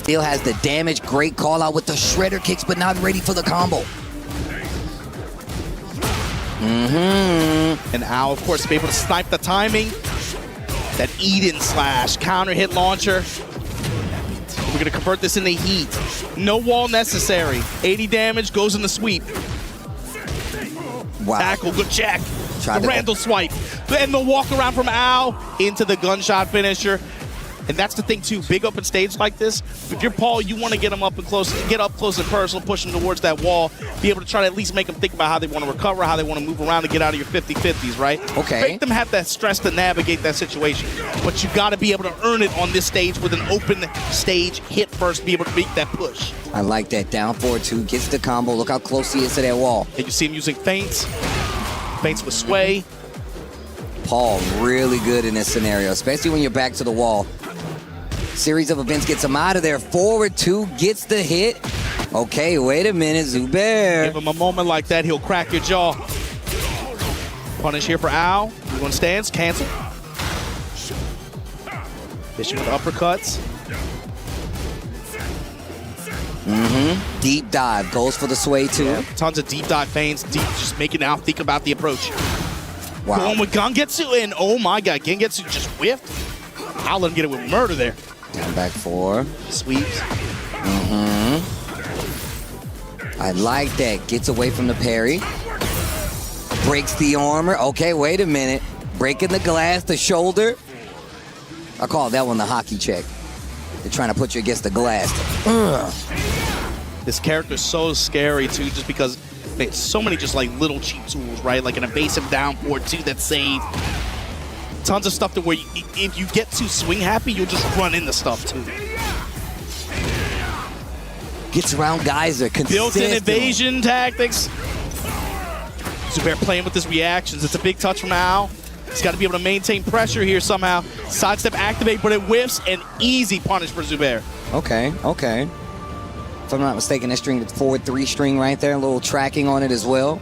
Still has the damage. Great call out with the shredder kicks, but not ready for the combo. And Al, of course, to be able to snipe the timing. That Eden slash counter hit launcher. We're going to convert this into heat. No wall necessary. 80 damage goes in the sweep. Wow. Tackle, good check. Tried the Randall swipe. And the walk around from Al into the gunshot finisher. And that's the thing too, big open stage like this, if you're Paul, you want to get him up and close, get up close and personal, push him towards that wall, be able to try to at least make them think about how they want to recover, how they want to move around to get out of your 50-50s, right? Okay. Make them have that stress to navigate that situation. But you got to be able to earn it on this stage with an open stage hit first, be able to make that push. I like that. Down forward 2, gets the combo. Look how close he is to that wall. And you see him using feints. Feints with sway. Paul really good in this scenario, especially when you're back to the wall. Series of events gets him out of there. Forward 2 gets the hit. Okay, wait a minute, Zubair. Give him a moment like that, he'll crack your jaw. Punish here for Al. One stands, cancel. Fishing with uppercuts. Deep dive, goes for the sway too. Yeah, tons of deep dive feints, just making Al think about the approach. Wow. Going with Gengetsu, and oh my god, Gengetsu just whiffed. I'll let him get it with murder there. Down back 4. Sweeps. I like that. Gets away from the parry. Breaks the armor. Okay, wait a minute. Breaking the glass, the shoulder. I call that one the hockey check. They're trying to put you against the glass. This character's so scary too, just because there's so many just like little cheap tools, right? Like an evasive down forward 2 that save. Tons of stuff to where if you get too swing happy, you'll just run into stuff too. Gets around Geyser. Built-in evasion tactics. Zubair playing with his reactions. It's a big touch from Al. He's got to be able to maintain pressure here somehow. Sidestep activate, but it whiffs. An easy punish for Zubair. Okay, okay. If I'm not mistaken, that string is forward 3 string right there. A little tracking on it as well.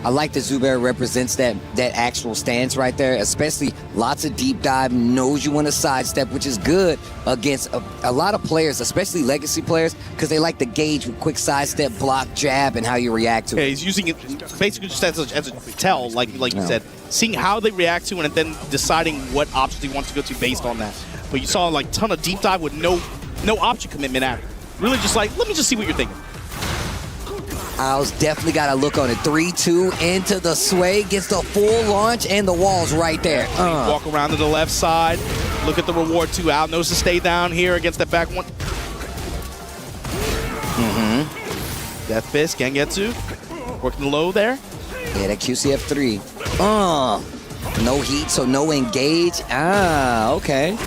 I like that Zubair represents that actual stance right there, especially lots of deep dive, knows you want to sidestep, which is good against a lot of players, especially legacy players, because they like to gauge with quick sidestep, block, jab, and how you react to it. Yeah, he's using it basically just as a tell, like you said, seeing how they react to it and then deciding what options he wants to go to based on that. But you saw like ton of deep dive with no option commitment after. Really just like, let me just see what you're thinking. Al's definitely got a look on it. 3-2 into the sway, gets the full launch, and the wall's right there. Walk around to the left side. Look at the reward too. Al knows to stay down here against that back one. Death Fist, Gengetsu. Working low there. Yeah, that QCF3. No heat, so no engage. Okay.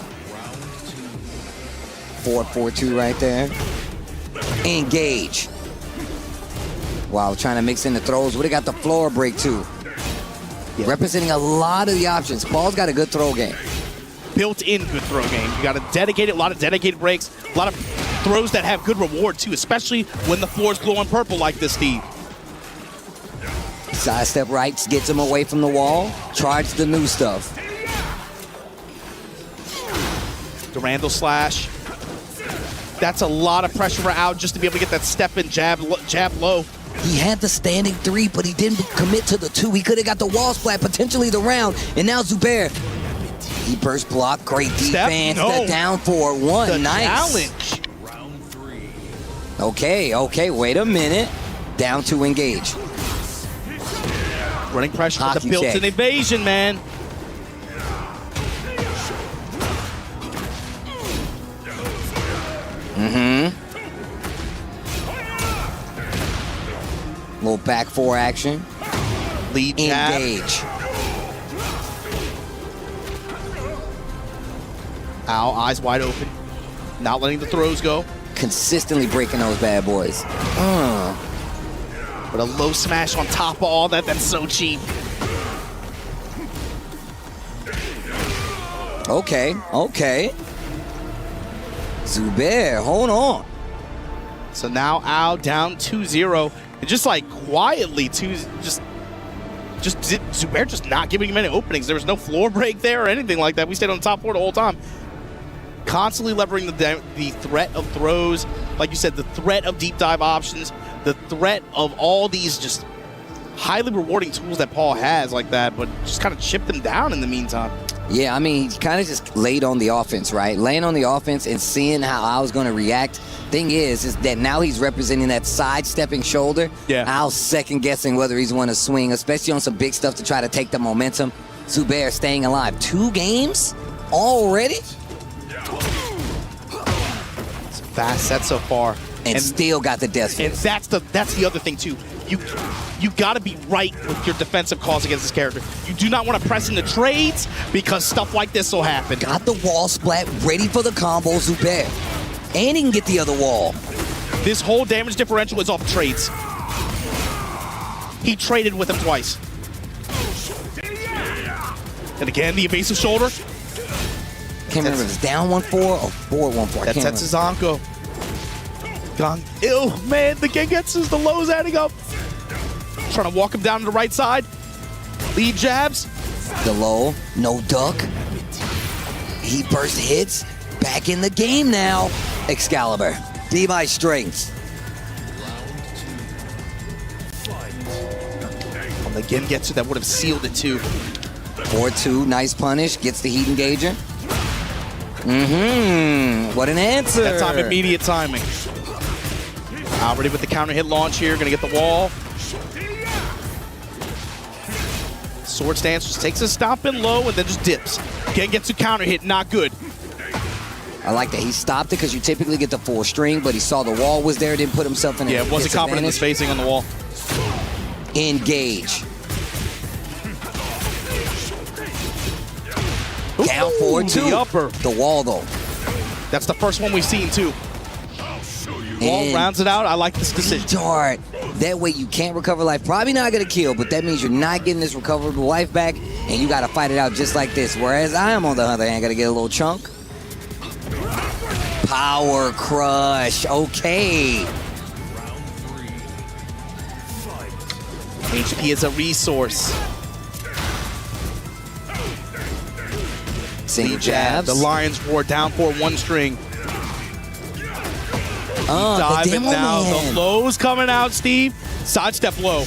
4-4-2 right there. Engage. Wow, trying to mix in the throws. Would have got the floor break too. Yeah. Representing a lot of the options. Paul's got a good throw game. Built-in good throw game. You got a lot of dedicated breaks, a lot of throws that have good reward too, especially when the floor's glowing purple like this, Steve. Sidestep rights, gets him away from the wall. Charge the new stuff. The Randall slash. That's a lot of pressure for Al just to be able to get that step in jab low. He had the standing 3, but he didn't commit to the 2. He could have got the wall splat, potentially the round. And now Zubair, he burst block, great defense. The down for 1, the nice. Challenge. Okay, wait a minute. Down to engage. Running pressure with the Hockey built-in check. evasion, man. Little back 4 action. Lead jab. Engage. Al, eyes wide open. Not letting the throws go. Consistently breaking those bad boys. But a low smash on top of all that, that's so cheap. Okay. Zubair, hold on. So now Al down 2-0. And just like quietly, Zubair just not giving him any openings. There was no floor break there or anything like that. We stayed on the top 4 the whole time. constantly levering the threat of throws, like you said, the threat of deep dive options, the threat of all these just highly rewarding tools that Paul has like that, but just kind of chipped them down in the meantime. Yeah, I mean, he kind of just laid on the offense, right? Laying on the offense and seeing how I was going to react. Thing is that now he's representing that sidestepping shoulder. Yeah. Al's second guessing whether he's going to swing, especially on some big stuff to try to take the momentum. Zubair staying alive. 2 games already? Fast set so far. And still got the death And fist. that's the other thing too. You got to be right with your defensive calls against this character. You do not want to press into trades because stuff like this will happen. Got the wall splat ready for the combo, Zubair. And he can get the other wall. This whole damage differential is off trades. He traded with him twice. And again, the evasive shoulder. Can't remember if it's down 1-4 or forward 1-4. That's Zanko. Ew, man, the Gengetsu's, the lows adding up. Trying to walk him down to the right side. Lead jabs. The low, no duck. He burst hits. Back in the game now. Excalibur. D-by strength. On the Gengetsu that would have sealed it too. 4-2, nice punish. Gets the heat engager. What an answer. That time, immediate timing. Already with the counter hit launch here, gonna get the wall. Sword stance just takes a stop and low and then just dips. Again, gets a counter hit, not good. I like that he stopped it because you typically get the full string, but he saw the wall was there, didn't put himself in a Yeah, wasn't confident in the spacing on the wall. Engage. Down 4-2. The upper. The wall, though. That's the first one we've seen, too. Wall rounds it out. I like this decision. Dart. That way you can't recover life. Probably not going to kill, but that means you're not getting this recoverable life back, and you got to fight it out just like this. Whereas I am, on the other hand, going to get a little chunk. Power crush. Okay. HP is a resource. Single jabs. The Lion's Roar down for 1 string. The demo now. man. The low's coming out, Steve. Sidestep low.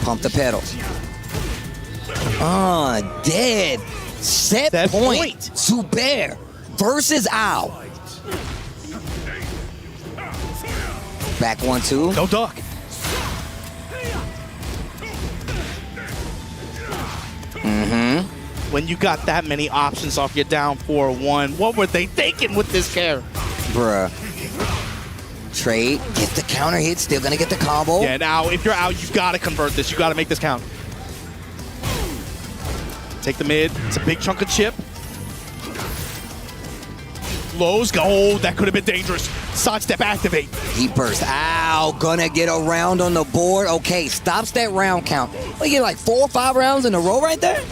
Pump the pedal. Dead. Set point. Zubair versus Al. Back 1-2. No duck. When you got that many options off your down 4-1, what were they thinking with this care? Bruh. Trade, get the counter hit, still gonna get the combo. Yeah, now if you're out, you gotta convert this. You gotta make this count. Take the mid. It's a big chunk of chip. Lows go. Oh, that could have been dangerous. Sidestep activate. He bursts. Ow, gonna get a round on the board. Okay, stops that round count. We get like 4 or 5 rounds in a row right there?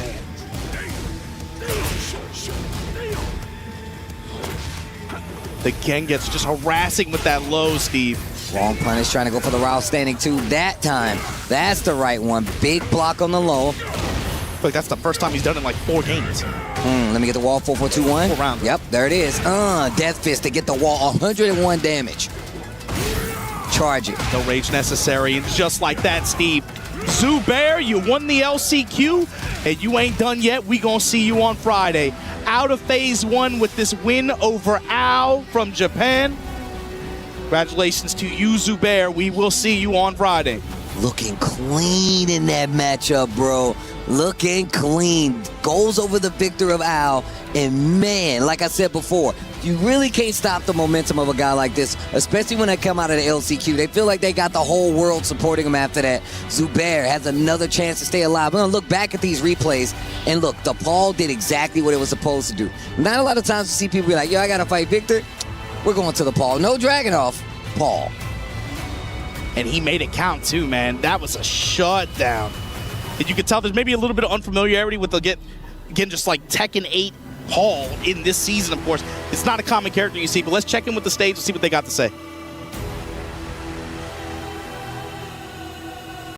The Gengetsu just harassing with that low, Steve. Long punish, trying to go for the Rao standing 2 that time. That's the right one. Big block on the low. Like that's the first time he's done it in like 4 games. Let me get the wall. 4-4-2-1. 4 rounds. Yep, there it is. Death fist to get the wall. 101 damage. Charge it. No rage necessary. And just like that, Steve. Zubair, you won the LCQ, and you ain't done yet. We gonna see you on Friday. Out of phase 1 with this win over Al from Japan. Congratulations to you, Zubair. We will see you on Friday. Looking clean in that matchup, bro. Looking clean. Goes over the victor of Al. And man, like I said before, you really can't stop the momentum of a guy like this, especially when they come out of the LCQ. They feel like they got the whole world supporting him after that. Zubair has another chance to stay alive. We're going to look back at these replays, and look, the Paul did exactly what it was supposed to do. Not a lot of times you see people be like, yo, I got to fight Victor. We're going to the Paul. No Dragunov, Paul. And he made it count too, man. That was a shutdown. And you could tell there's maybe a little bit of unfamiliarity with again, just like Tekken 8 Paul in this season, of course. It's not a common character you see, but let's check in with the stage and see what they got to say.